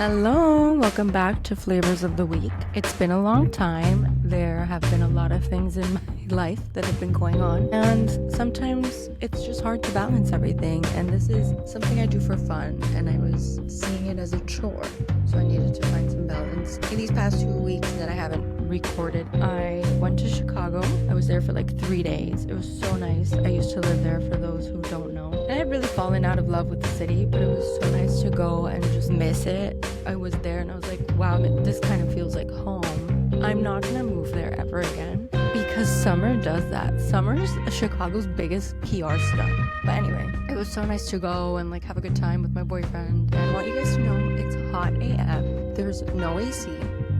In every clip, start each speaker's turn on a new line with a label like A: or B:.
A: Hello, welcome back to Flavors of the Week. It's been a long time. There have been a lot of things in my life that have been going on, and sometimes it's just hard to balance everything. And this is something I do for fun, and I was seeing it as a chore, so I needed to find some balance. In these past 2 weeks that I haven't recorded, I went to Chicago. I was there for like 3 days. It was so nice. I used to live there, for those who don't know. And I had really fallen out of love with the city, but it was so nice to go and just miss it. I was there and I was like, wow, this kind of feels like home. I'm not gonna move there ever again because summer does that. Summer's Chicago's biggest PR stunt. But anyway, it was so nice to go and like have a good time with my boyfriend. And I want you guys to know it's hot AF. There's no AC.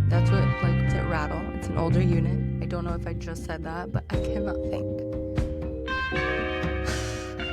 A: That's what like it rattle. It's an older unit. I don't know if I just said that, but I cannot think.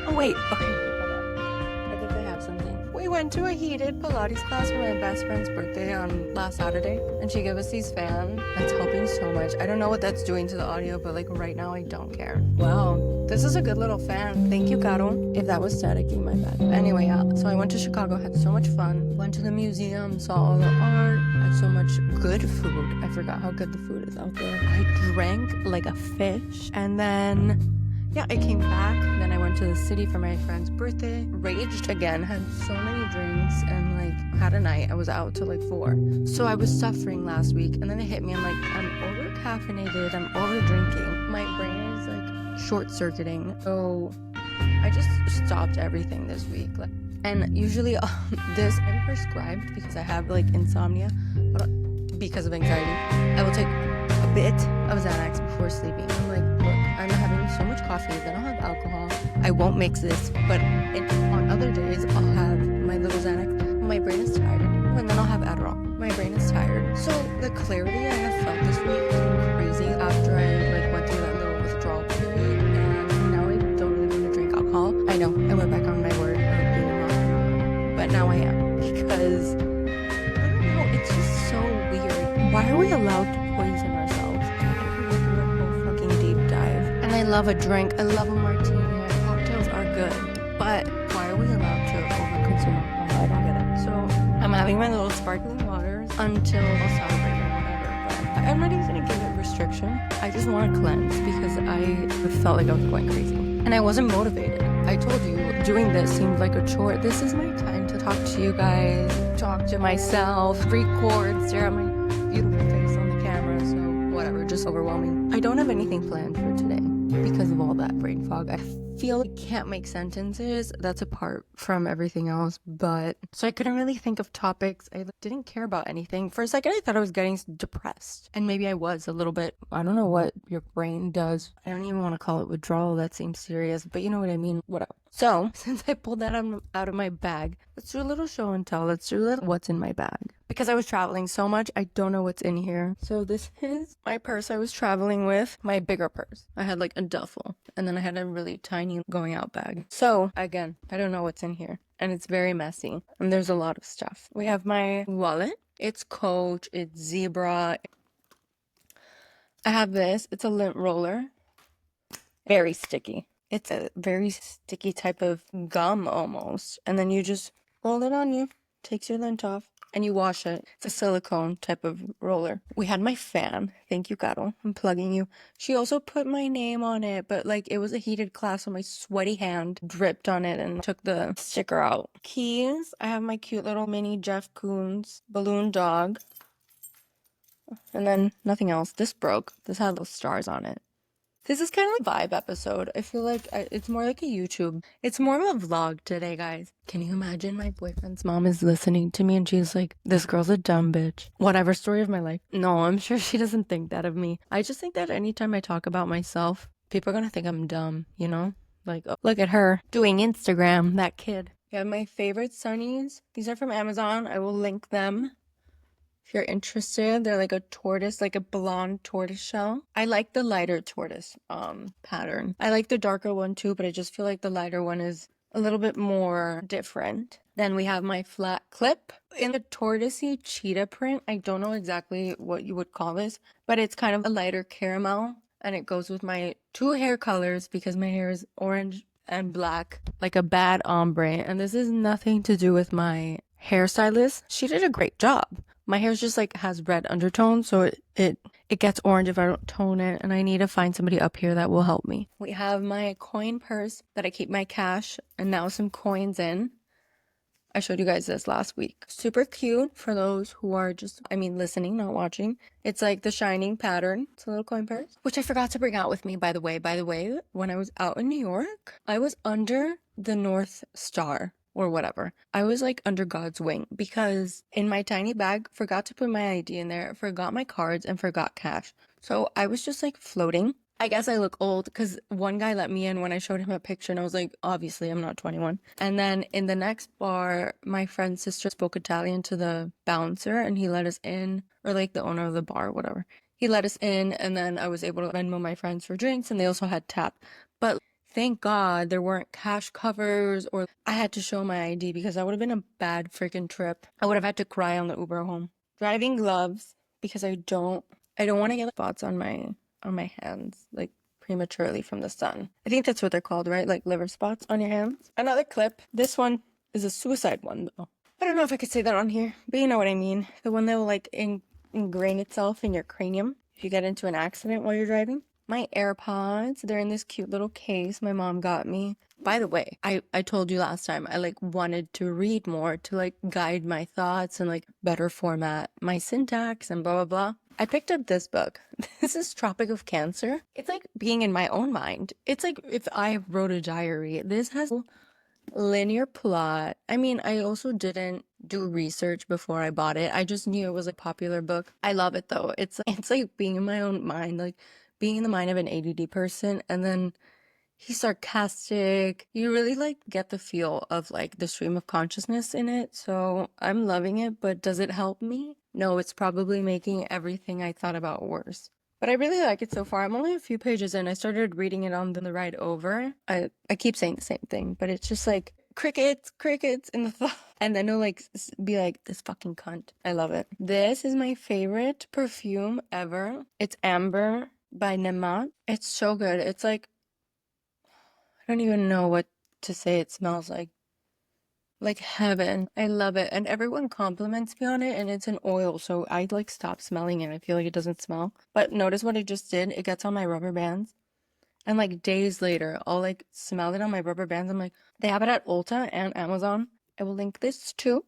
A: Oh wait, okay, hold on. I think I have something. We went to a heated Pilates class for my best friend's birthday on last Saturday, and she gave us these fans. That's helping so much. I don't know what that's doing to the audio, but like right now I don't care. Wow, this is a good little fan. Thank you, Caro. If that was staticky, my bad. Anyway, yeah, so I went to Chicago, had so much fun. Went to the museum, saw all the art, had so much good food. I forgot how good the food is out there. I drank like a fish, and then yeah, I came back, then I went to the city for my friend's birthday, raged again, had so many drinks, and like had a night. I was out till like 4. So I was suffering last week, and then it hit me. I'm like, I'm over caffeinated, I'm over drinking. My brain is like short circuiting. So I just stopped everything this week. And usually this I'm prescribed because I have like insomnia, but because of anxiety, I will take a bit of Xanax before sleeping. I'm like, look, I'm having so much coffee, then I'll have alcohol. I won't mix this, but on other days, I'll have my little Xanax. My brain is tired, and then I'll have Adderall. My brain is tired. So the clarity I have felt this week has been crazy after I like went through that little withdrawal period, and now I don't really want to drink alcohol. I know, I went back on my word of being wrong, but now I am, because I don't know, it's just so weird. Why are we allowed to poison ourselves? And I love a drink. I love a martini. Cocktails are good. But why are we allowed to overconsume alcohol? I don't get it. So I'm having my little sparkling waters until I'll celebrate or whatever. But I'm not even going to give it restriction. I just want to cleanse because I felt like I was going crazy. And I wasn't motivated. I told you, doing this seemed like a chore. This is my time to talk to you guys, talk to myself, record, stare at my beautiful face on the camera. So whatever, just overwhelming. I don't have anything planned for today because of all that brain fog. I feel I can't make sentences. That's apart from everything else. But so I couldn't really think of topics. I didn't care about anything. For a second, I thought I was getting depressed. And maybe I was a little bit. I don't know what your brain does. I don't even want to call it withdrawal. That seems serious. But you know what I mean? Whatever. So since I pulled that out of my bag, let's do a little show and tell. Let's do a little what's in my bag. Because I was traveling so much, I don't know what's in here. So this is my purse I was traveling with, my bigger purse. I had like a duffel, and then I had a really tiny going out bag. So again, I don't know what's in here, and it's very messy, and there's a lot of stuff. We have my wallet. It's Coach, it's Zebra. I have this. It's a lint roller. Very sticky. It's a very sticky type of gum almost. And then you just roll it on you. Takes your lint off. And you wash it. It's a silicone type of roller. We had my fan. Thank you, Caro. I'm plugging you. She also put my name on it, but like it was a heated class, so my sweaty hand dripped on it and took the sticker out. Keys. I have my cute little mini Jeff Koons balloon dog. And then nothing else. This broke. This had little stars on it. This is kind of like a vibe episode. I feel like it's more like a YouTube. It's more of a vlog today, guys. Can you imagine my boyfriend's mom is listening to me and she's like, this girl's a dumb bitch. Whatever, story of my life. No, I'm sure she doesn't think that of me. I just think that anytime I talk about myself, people are going to think I'm dumb, you know? Like, oh, look at her doing Instagram, that kid. I have my favorite sunnies. These are from Amazon. I will link them. If you're interested, they're like a tortoise, like a blonde tortoise shell. I like the lighter tortoise pattern. I like the darker one too, but I just feel like the lighter one is a little bit more different. Then we have my flat clip in the tortoisey cheetah print. I don't know exactly what you would call this, but it's kind of a lighter caramel, and it goes with my 2 hair colors because my hair is orange and black, like a bad ombre. And this is nothing to do with my hairstylist, she did a great job. My hair's just like has red undertones, so it gets orange if I don't tone it, and I need to find somebody up here that will help me. We have my coin purse that I keep my cash and now some coins in. I showed you guys this last week. Super cute for those who are just, listening, not watching. It's like the shining pattern. It's a little coin purse, which I forgot to bring out with me, by the way. By the way, when I was out in New York, I was under the North Star or whatever. I was like under God's wing because in my tiny bag, forgot to put my ID in there, forgot my cards, and forgot cash. So I was just like floating. I guess I look old because one guy let me in when I showed him a picture and I was like, obviously I'm not 21. And then in the next bar, my friend's sister spoke Italian to the bouncer and he let us in, or like the owner of the bar, whatever. He let us in and then I was able to Venmo my friends for drinks and they also had tap. But thank God there weren't cash covers or I had to show my ID because that would have been a bad freaking trip. I would have had to cry on the Uber home. Driving gloves because I don't want to get spots on my hands, like prematurely from the sun. I think that's what they're called, right? Like liver spots on your hands. Another clip. This one is a suicide one, though. I don't know if I could say that on here, but you know what I mean. The one that will like ingrain itself in your cranium if you get into an accident while you're driving. My AirPods, they're in this cute little case my mom got me. By the way, I told you last time I like wanted to read more to like guide my thoughts and like better format my syntax and blah blah blah. I picked up this book. This is Tropic of Cancer. It's like being in my own mind. It's like if I wrote a diary. This has linear plot. I also didn't do research before I bought it. I just knew it was a popular book. I love it though. It's like being in my own mind, like being in the mind of an ADD person, and then he's sarcastic. You really like get the feel of like the stream of consciousness in it. So I'm loving it, but does it help me? No, it's probably making everything I thought about worse. But I really like it so far. I'm only a few pages in. I started reading it on the ride over. I keep saying the same thing, but it's just like crickets, crickets in the thought. And then it'll like be like, this fucking cunt. I love it. This is my favorite perfume ever. It's Amber by Nemat. It's so good. It's like, I don't even know what to say it smells like heaven. I love it. And everyone compliments me on it and it's an oil, so I like stop smelling it. I feel like it doesn't smell. But notice what I just did? It gets on my rubber bands. And like days later, I'll like smell it on my rubber bands. I'm like, they have it at Ulta and Amazon. I will link this too.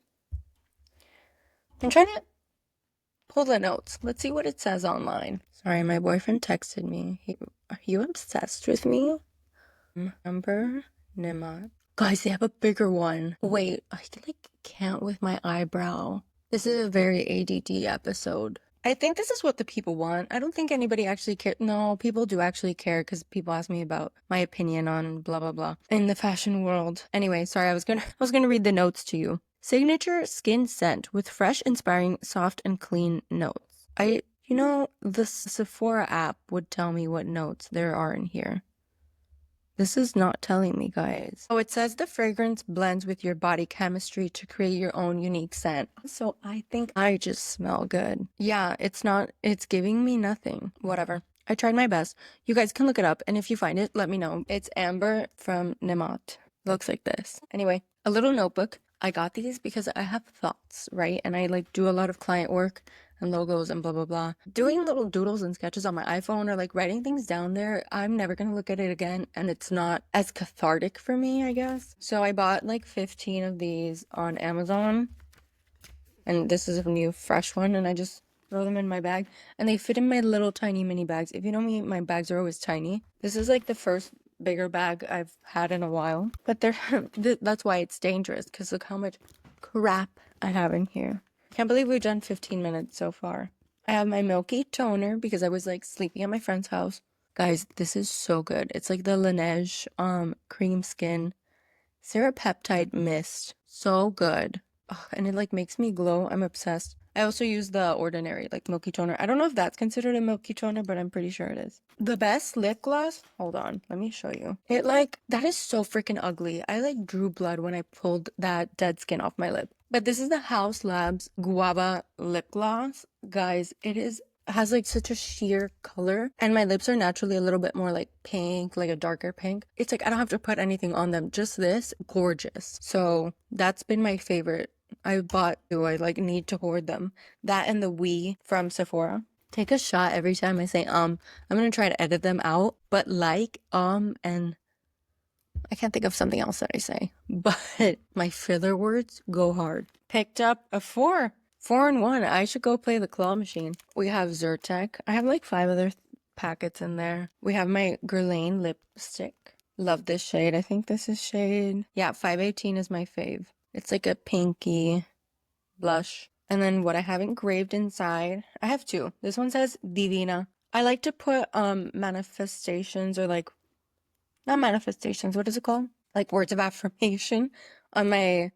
A: I'm trying to pull the notes. Let's see what it says online. Sorry, my boyfriend texted me. Are you obsessed with me? Number Nima. Guys, they have a bigger one. Wait, I can like count with my eyebrow. This is a very ADD episode. I think this is what the people want. I don't think anybody actually cares. No, people do actually care because people ask me about my opinion on blah blah blah in the fashion world. Anyway, sorry, I was gonna read the notes to you. Signature skin scent with fresh, inspiring, soft, and clean notes. The Sephora app would tell me what notes there are in here. This is not telling me, guys. Oh, it says the fragrance blends with your body chemistry to create your own unique scent. So I think I just smell good. Yeah, it's giving me nothing. Whatever. I tried my best. You guys can look it up, and if you find it, let me know. It's Amber from Nemat. Looks like this. Anyway, a little notebook. I got these because I have thoughts, right? And I like do a lot of client work and logos and blah blah blah. Doing little doodles and sketches on my iPhone or like writing things down there, I'm never gonna look at it again and it's not as cathartic for me, I guess. So I bought like 15 of these on Amazon and this is a new fresh one and I just throw them in my bag and they fit in my little tiny mini bags. If you know me, my bags are always tiny. This is like the first bigger bag I've had in a while, but that's why it's dangerous because look how much crap I have in here. Can't believe we've done 15 minutes so far. I have my milky toner because I was like sleeping at my friend's house. Guys, this is so good. It's like the Laneige cream skin serapeptide mist. So good. Ugh, and it like makes me glow. I'm obsessed. I also use the ordinary like milky toner. I don't know if that's considered a milky toner, but I'm pretty sure it is. The best lip gloss. Hold on, let me show you. It like that is so freaking ugly. I like drew blood when I pulled that dead skin off my lip. But this is the House Labs Guava lip gloss. Guys, has like such a sheer color and my lips are naturally a little bit more like pink, like a darker pink. It's like I don't have to put anything on them, just this, gorgeous. So that's been my favorite I bought two. I like need to hoard them. That and the We from Sephora. Take a shot every time I say I'm gonna try to edit them out, but and I can't think of something else that I say. But my filler words go hard. Picked up a 4-in-1. I should go play the claw machine. We have Zyrtec. I have like 5 other packets in there. We have my Guerlain lipstick. Love this shade. I think this is shade. Yeah, 518 is my fave. It's like a pinky blush. And then what I have engraved inside, I have 2. This one says Divina. I like to put manifestations or like not manifestations, what is it called? Like words of affirmation on my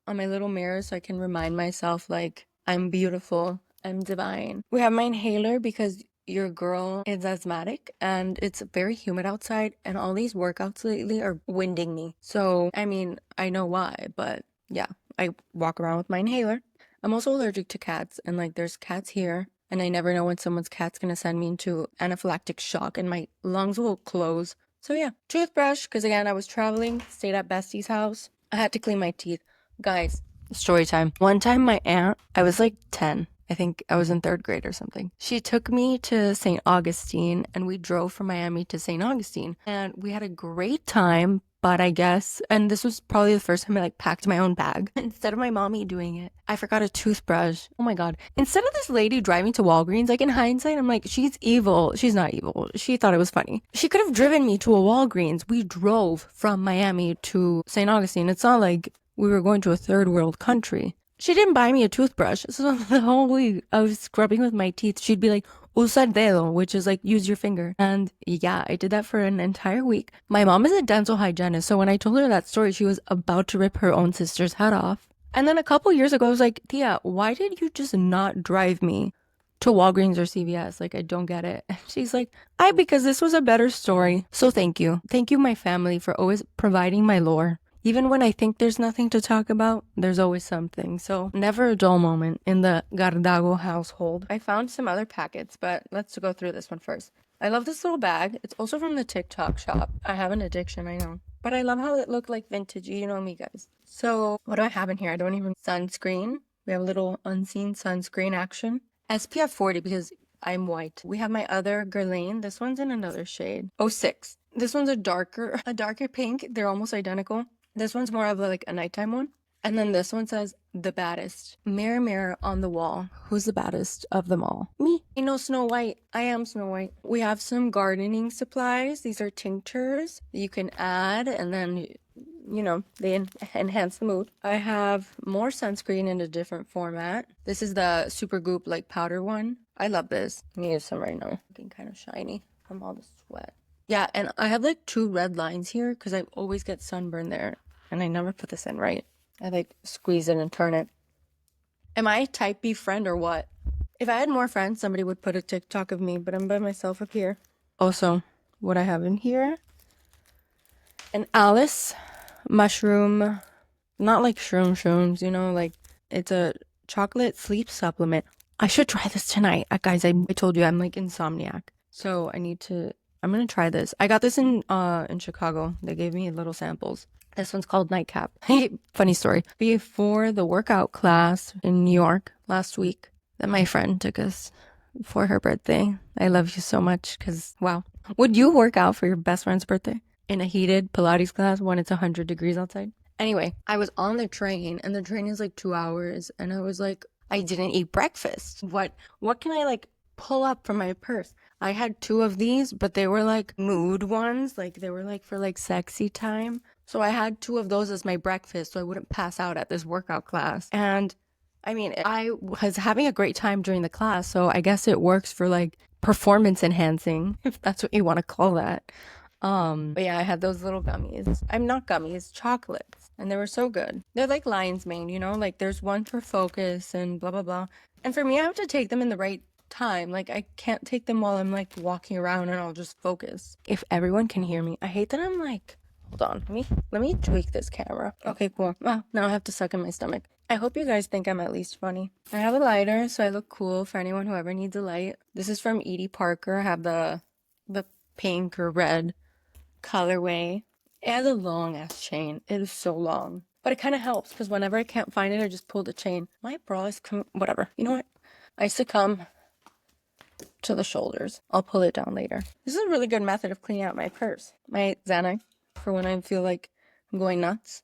A: little mirror so I can remind myself like I'm beautiful, I'm divine. We have my inhaler because your girl is asthmatic and it's very humid outside and all these workouts lately are winding me. So, I mean, I know why, but yeah, I walk around with my inhaler. I'm also allergic to cats and like there's cats here and I never know when someone's cat's gonna send me into anaphylactic shock and my lungs will close. So yeah, toothbrush, because again, I was traveling, stayed at Bestie's house. I had to clean my teeth. Guys, story time. One time my aunt, I was like 10. I think I was in 3rd grade or something. She took me to St. Augustine and we drove from Miami to St. Augustine. And we had a great time, but I guess, and this was probably the first time I like packed my own bag. Instead of my mommy doing it, I forgot a toothbrush. Oh my God. Instead of this lady driving to Walgreens, like in hindsight, I'm like, she's evil. She's not evil. She thought it was funny. She could have driven me to a Walgreens. We drove from Miami to St. Augustine. It's not like we were going to a 3rd world country. She didn't buy me a toothbrush. So the whole week I was scrubbing with my teeth. She'd be like, usa el dedo, which is like, use your finger. And yeah, I did that for an entire week. My mom is a dental hygienist. So when I told her that story, she was about to rip her own sister's head off. And then a couple years ago, I was like, Tia, why did you just not drive me to Walgreens or CVS? Like, I don't get it. She's like, because this was a better story. So thank you. Thank you, my family, for always providing my lore. Even when I think there's nothing to talk about, there's always something. So never a dull moment in the Gardago household. I found some other packets, but let's go through this one first. I love this little bag. It's also from the TikTok shop. I have an addiction, I know. But I love how it looked like vintage. You know me, guys. So what do I have in here? I don't even... Sunscreen. We have a little unseen sunscreen action. SPF 40 because I'm white. We have my other Guerlain. This one's in another shade. 06. This one's a darker pink. They're almost identical. This one's more of like a nighttime one. And then this one says, the baddest. Mirror, mirror on the wall. Who's the baddest of them all? Me. I know Snow White. I am Snow White. We have some gardening supplies. These are tinctures that you can add and then, you know, they enhance the mood. I have more sunscreen in a different format. This is the Supergoop like powder one. I love this. I need some right now. Looking kind of shiny from all the sweat. Yeah, and I have like 2 red lines here because I always get sunburn there. And I never put this in right. I like squeeze it and turn it. Am I type B friend or what? If I had more friends, somebody would put a TikTok of me, but I'm by myself up here. Also, what I have in here, an Alice mushroom, not like shrooms, you know, like it's a chocolate sleep supplement. I should try this tonight. Guys, I told you I'm like insomniac. So I'm gonna try this. I got this in Chicago. They gave me little samples. This one's called Nightcap. Funny story. Before the workout class in New York last week that my friend took us for her birthday. I love you so much because, wow. Would you work out for your best friend's birthday in a heated Pilates class when it's 100 degrees outside? Anyway, I was on the train and the train is like 2 hours and I was like, I didn't eat breakfast. What can I like pull up from my purse? I had 2 of these, but they were like mood ones. Like they were like for like sexy time. So I had 2 of those as my breakfast so I wouldn't pass out at this workout class. And I mean, I was having a great time during the class. So I guess it works for like performance enhancing, if that's what you want to call that. But yeah, I had those little gummies. I'm not gummies, chocolates. And they were so good. They're like lion's mane, you know, like there's one for focus and blah, blah, blah. And for me, I have to take them in the right time. Like I can't take them while I'm like walking around and I'll just focus. If everyone can hear me, I hate that I'm like, hold on, let me tweak this camera. Okay, cool. Wow, now I have to suck in my stomach. I hope you guys think I'm at least funny. I have a lighter, so I look cool for anyone who ever needs a light. This is from Edie Parker. I have the pink or red colorway. It has a long ass chain. It is so long. But it kind of helps because whenever I can't find it, I just pull the chain. My bra is whatever. You know what? I succumb to the shoulders. I'll pull it down later. This is a really good method of cleaning out my purse. My Xanax for when I feel like I'm going nuts.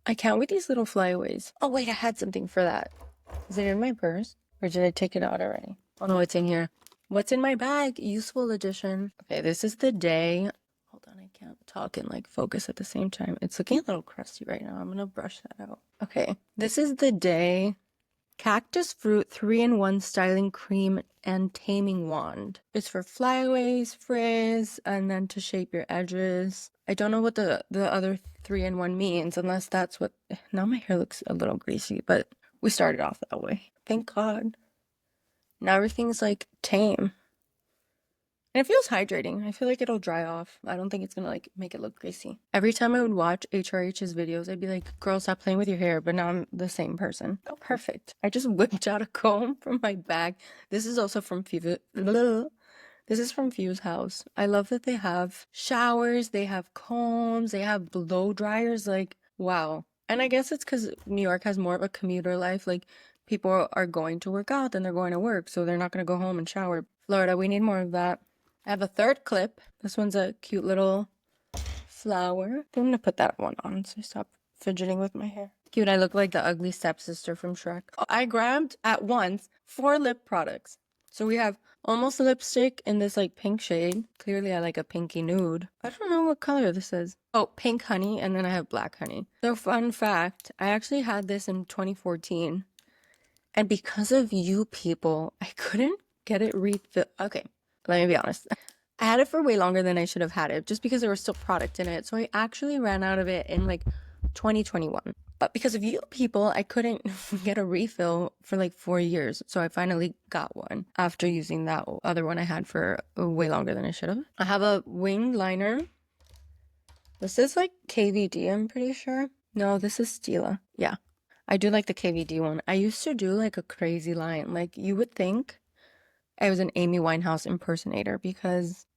A: I can't with these little flyaways. Oh wait, I had something for that. Is it in my purse? Or did I take it out already? Oh no, it's in here. What's in my bag? Useful edition. Okay, this is the day. Hold on, I can't talk and like focus at the same time. It's looking a little crusty right now. I'm gonna brush that out. Okay, this is the day. Cactus Fruit 3-in-1 Styling Cream and Taming Wand. It's for flyaways, frizz, and then to shape your edges. I don't know what the other 3-in-1 means, unless that's what... Now my hair looks a little greasy, but we started off that way. Thank God. Now everything's like tame. And it feels hydrating. I feel like it'll dry off. I don't think it's gonna like make it look greasy. Every time I would watch HRH's videos, I'd be like, girl, stop playing with your hair. But now I'm the same person. Oh, perfect. I just whipped out a comb from my bag. This is also from Fiva. This is from Few's house. I love that they have showers, they have combs, they have blow dryers. Like, wow. And I guess it's because New York has more of a commuter life. Like, people are going to work out, then they're going to work. So they're not going to go home and shower. Florida, we need more of that. I have a third clip. This one's a cute little flower. I think I'm gonna put that one on so I stop fidgeting with my hair. Cute, I look like the ugly stepsister from Shrek. I grabbed at once 4 lip products. So we have almost lipstick in this like pink shade. Clearly I like a pinky nude. I don't know what color this is. Oh, pink honey, and then I have black honey. So fun fact, I actually had this in 2014. And because of you people, I couldn't get it refilled. Okay, let me be honest. I had it for way longer than I should have had it just because there was still product in it. So I actually ran out of it in like 2021. But because of you people, I couldn't get a refill for like 4 years. So I finally got one after using that other one I had for way longer than I should have. I have a wing liner. This is like KVD, I'm pretty sure. No, this is Stila. Yeah, I do like the KVD one. I used to do like a crazy line. Like you would think I was an Amy Winehouse impersonator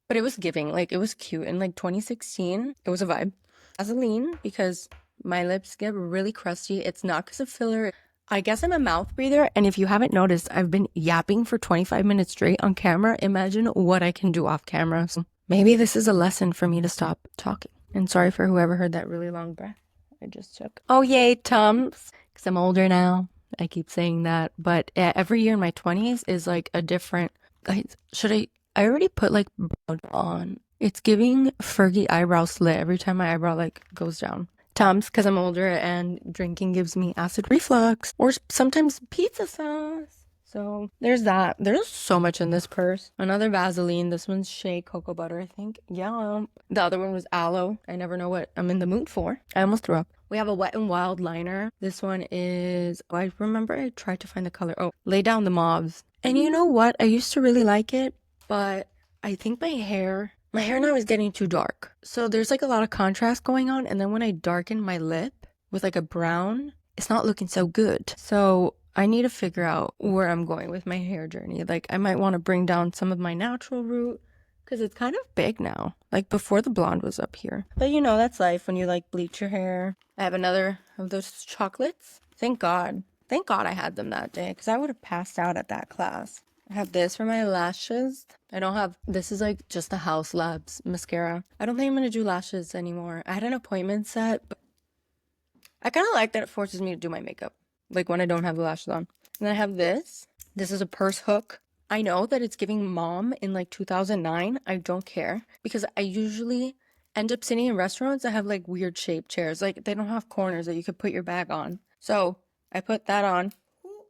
A: but it was giving, like it was cute. In like 2016, it was a vibe. Vaseline, because my lips get really crusty. It's not because of filler. I guess I'm a mouth breather, and if you haven't noticed, I've been yapping for 25 minutes straight on camera. Imagine what I can do off camera. So maybe this is a lesson for me to stop talking. And sorry for whoever heard that really long breath I just took. Oh yay, Tums, because I'm older now. I keep saying that, but every year in my 20s is like a different... Guys, I already put like brow on. It's giving Fergie eyebrow slit every time my eyebrow like goes down. Tums, because I'm older and drinking gives me acid reflux, or sometimes pizza sauce. So there's that. There's so much in this purse. Another Vaseline. This one's Shea Cocoa Butter, I think. Yeah. The other one was Aloe. I never know what I'm in the mood for. I almost threw up. We have a Wet n Wild liner. This one is... Oh, I remember I tried to find the color. Oh, Lay Down the Mauves. And you know what? I used to really like it, but I think my hair now is getting too dark. So there's like a lot of contrast going on. And then when I darken my lip with like a brown, it's not looking so good. So I need to figure out where I'm going with my hair journey. Like I might want to bring down some of my natural root because it's kind of big now. Like before the blonde was up here. But you know, that's life when you like bleach your hair. I have another of those chocolates. Thank God. Thank God I had them that day because I would have passed out at that class. I have this for my lashes. This is like just the House Labs mascara. I don't think I'm going to do lashes anymore. I had an appointment set, but I kind of like that it forces me to do my makeup. Like when I don't have the lashes on. And then I have this. This is a purse hook. I know that it's giving mom in like 2009. I don't care because I usually end up sitting in restaurants that have like weird shaped chairs. Like they don't have corners that you could put your bag on. So I put that on.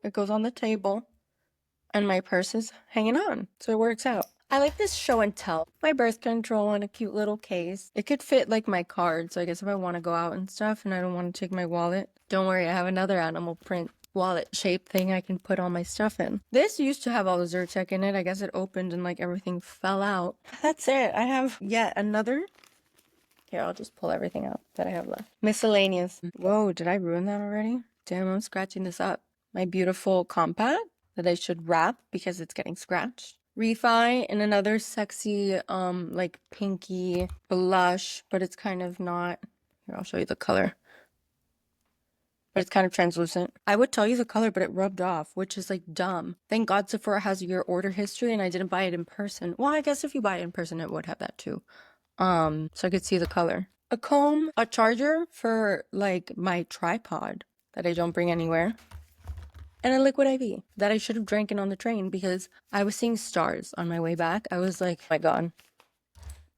A: It goes on the table. And my purse is hanging on, so it works out. I like this show and tell. My birth control in a cute little case. It could fit like my card, so I guess if I want to go out and stuff and I don't want to take my wallet, don't worry, I have another animal print wallet shaped thing I can put all my stuff in. This used to have all the Zyrtec in it. I guess it opened and like everything fell out. That's it. I have yet another. Here, I'll just pull everything out that I have left. Miscellaneous. Whoa, did I ruin that already? Damn, I'm scratching this up. My beautiful compact that I should wrap because it's getting scratched. Refi and another sexy, like pinky blush, but it's kind of not. Here, I'll show you the color. But it's kind of translucent. I would tell you the color, but it rubbed off, which is like dumb. Thank God Sephora has your order history and I didn't buy it in person. Well, I guess if you buy it in person, it would have that too. So I could see the color. A comb, a charger for like my tripod that I don't bring anywhere, and a liquid IV that I should have drank in on the train because I was seeing stars on my way back. I was like, oh my God.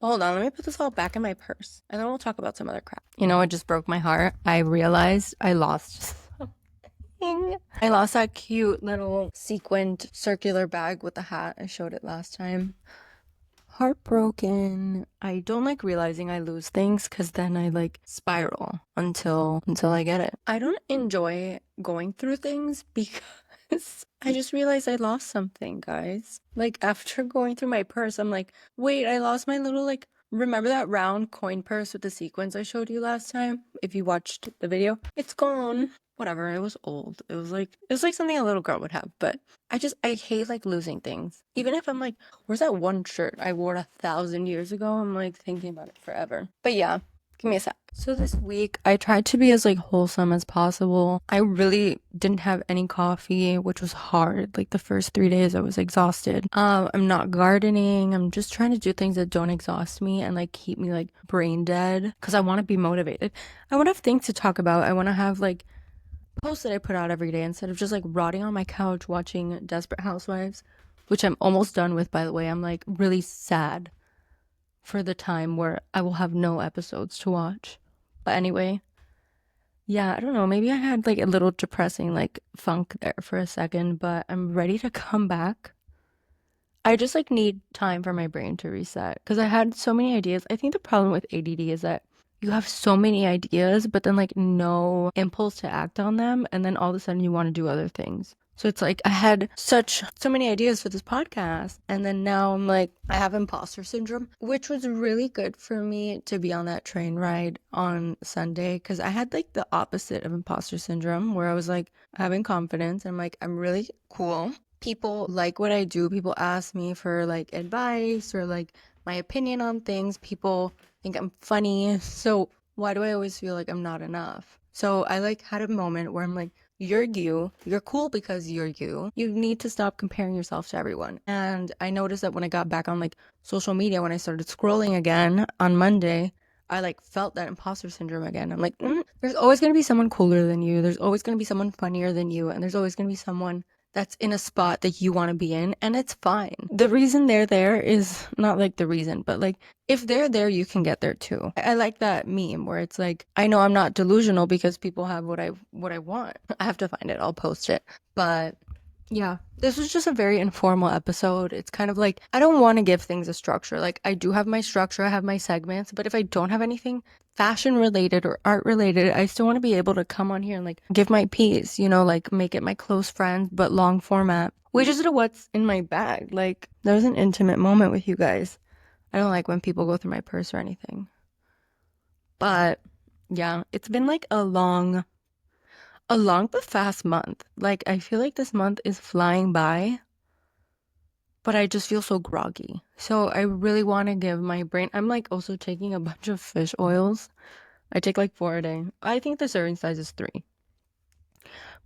A: Hold on, let me put this all back in my purse and then we'll talk about some other crap. You know, it just broke my heart. I realized I lost something. I lost that cute little sequined circular bag with the hat. I showed it last time. Heartbroken. I don't like realizing I lose things because then I like spiral until I get it. I don't enjoy going through things because I just realized I lost something, guys. Like after going through my purse, I'm like, wait, I lost my little like, remember that round coin purse with the sequins I showed you last time? If you watched the video, it's gone. Whatever, it was old. It was like something a little girl would have, but I hate like losing things. Even if I'm like, where's that one shirt I wore 1,000 years ago? I'm like thinking about it forever. But yeah, give me a sec. So this week I tried to be as like wholesome as possible. I really didn't have any coffee, which was hard. Like the first 3 days I was exhausted. I'm not gardening. I'm just trying to do things that don't exhaust me and like keep me like brain dead because I want to be motivated. I want to have things to talk about. I want to have like posts that I put out every day instead of just like rotting on my couch watching Desperate Housewives, which I'm almost done with, by the way. I'm like really sad for the time where I will have no episodes to watch. But anyway, yeah, I don't know. Maybe I had like a little depressing like funk there for a second, but I'm ready to come back. I just like need time for my brain to reset because I had so many ideas. I think the problem with ADD is that you have so many ideas, but then like no impulse to act on them. And then all of a sudden you want to do other things. So it's like I had so many ideas for this podcast. And then now I'm like, I have imposter syndrome, which was really good for me to be on that train ride on Sunday. Because I had like the opposite of imposter syndrome where I was like having confidence. I'm like, I'm really cool. People like what I do. People ask me for like advice or like my opinion on things. People think I'm funny. So why do I always feel like I'm not enough? So I like had a moment where I'm like, you're you. You're cool because you're you. You need to stop comparing yourself to everyone. And I noticed that when I got back on like social media, when I started scrolling again on Monday, I like felt that imposter syndrome again. I'm like, there's always going to be someone cooler than you. There's always going to be someone funnier than you. And there's always going to be someone that's in a spot that you want to be in, and it's fine. The reason they're there is not like the reason, but like if they're there, you can get there too. I like that meme where it's like, I know I'm not delusional because people have what I want. I have to find it. I'll post it. But yeah, this was just a very informal episode. It's kind of like, I don't want to give things a structure. Like, I do have my structure, I have my segments, but if I don't have anything fashion related or art related, I still want to be able to come on here and like give my piece, you know, like make it my close friends, but long format, which is what's in my bag. Like, there's an intimate moment with you guys. I don't like when people go through my purse or anything. But yeah, it's been like a long but fast month. Like, I feel like this month is flying by, but I just feel so groggy. So I really want to give my brain, I'm like also taking a bunch of fish oils. I take like 4 a day. I think the serving size is 3.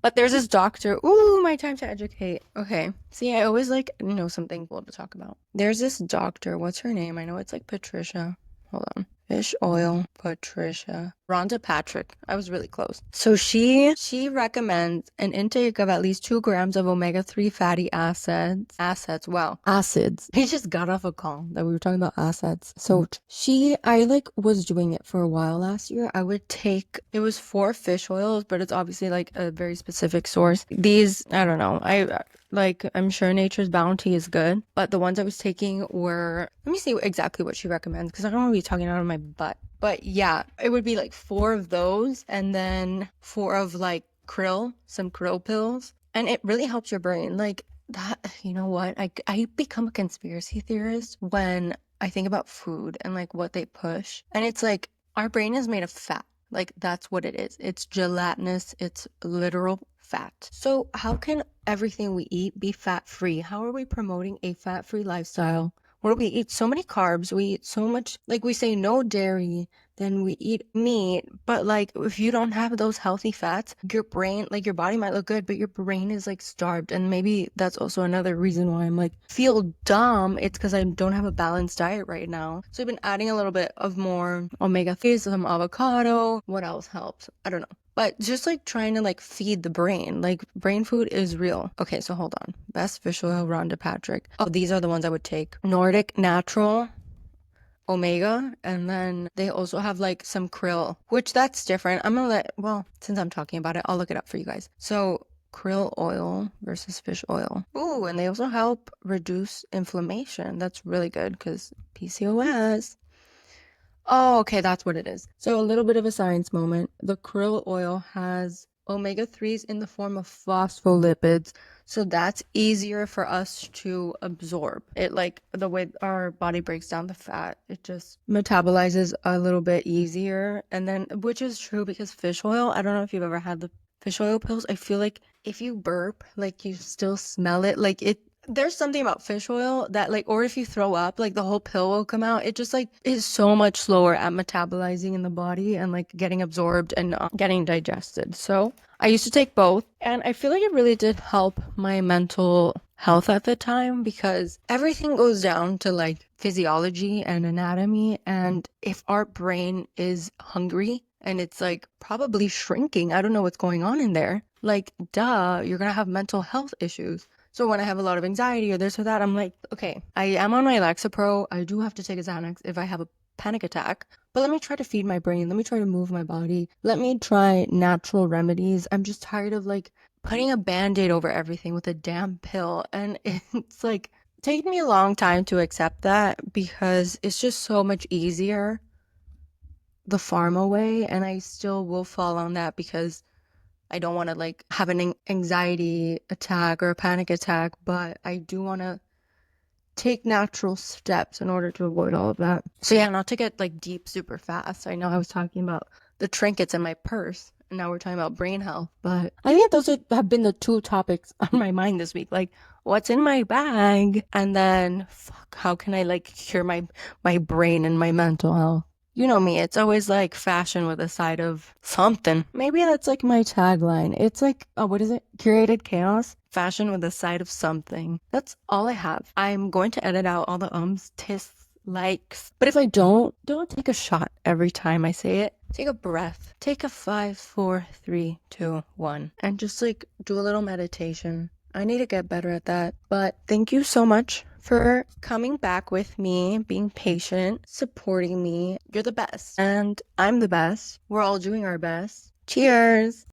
A: But there's this doctor. Ooh, my time to educate. Okay. See, I always like, something cool to talk about. There's this doctor. What's her name? I know it's like Patricia. Hold on. Fish oil, Patricia. Rhonda Patrick. I was really close. So she recommends an intake of at least 2 grams of omega-3 fatty acids. Wow. Acids. I just got off a call that we were talking about acids. So I like was doing it for a while last year. I would take, it was 4 fish oils, but it's obviously like a very specific source. These, I don't know. I'm sure Nature's Bounty is good, but the ones I was taking were, let me see exactly what she recommends because I don't want to be talking out of my butt. But yeah, it would be like 4 of those and then 4 of like some krill pills. And it really helps your brain. Like that, you know what? I become a conspiracy theorist when I think about food and like what they push. And it's like our brain is made of fat. Like that's what it is. It's gelatinous. It's literal fat. So how can everything we eat be fat-free. How are we promoting a fat-free lifestyle? Where we eat so many carbs, we eat so much, like we say no dairy, then we eat meat. But like if you don't have those healthy fats, your brain, like your body might look good, but your brain is like starved. And maybe that's also another reason why I'm like feel dumb. It's because I don't have a balanced diet right now. So I've been adding a little bit of more omega-3, some avocado. What else helps? I don't know. But just like trying to like feed the brain, like brain food is real. Okay, so hold on. Best fish oil, Rhonda Patrick. Oh, these are the ones I would take. Nordic Natural, Omega, and then they also have like some krill, which that's different. I'm gonna well, since I'm talking about it, I'll look it up for you guys. So krill oil versus fish oil. Ooh, and they also help reduce inflammation. That's really good because PCOS. Oh, okay, that's what it is. So a little bit of a science moment. The krill oil has omega-3s in the form of phospholipids, so that's easier for us to absorb. It like the way our body breaks down the fat, it just metabolizes a little bit easier. And then, which is true because fish oil, I don't know if you've ever had the fish oil pills. I feel like if you burp, like you still smell it, like it there's something about fish oil that like, or if you throw up, like the whole pill will come out. It just like is so much slower at metabolizing in the body and like getting absorbed and getting digested. So I used to take both, and I feel like it really did help my mental health at the time because everything goes down to like physiology and anatomy. And if our brain is hungry and it's like probably shrinking, I don't know what's going on in there. Like, duh, you're gonna have mental health issues. So when I have a lot of anxiety or this or that, I'm like, okay, I am on my Lexapro. I do have to take a Xanax if I have a panic attack. But let me try to feed my brain. Let me try to move my body. Let me try natural remedies. I'm just tired of like putting a band-aid over everything with a damn pill. And it's like taking me a long time to accept that because it's just so much easier the pharma way. And I still will fall on that because I don't want to like have an anxiety attack or a panic attack, but I do want to take natural steps in order to avoid all of that. So yeah, not to get like deep super fast. I know I was talking about the trinkets in my purse, and now we're talking about brain health, but I think those have been the two topics on my mind this week. Like, what's in my bag? And then, fuck, how can I like cure my brain and my mental health? You know me, it's always like fashion with a side of something. Maybe that's like my tagline. It's like, oh, what is it? Curated chaos? Fashion with a side of something. That's all I have. I'm going to edit out all the ums, tis, likes. But if I don't take a shot every time I say it. Take a breath. Take a 5, 4, 3, 2, 1. And just like do a little meditation. I need to get better at that. But thank you so much for coming back with me, being patient, supporting me. You're the best. And I'm the best. We're all doing our best. Cheers.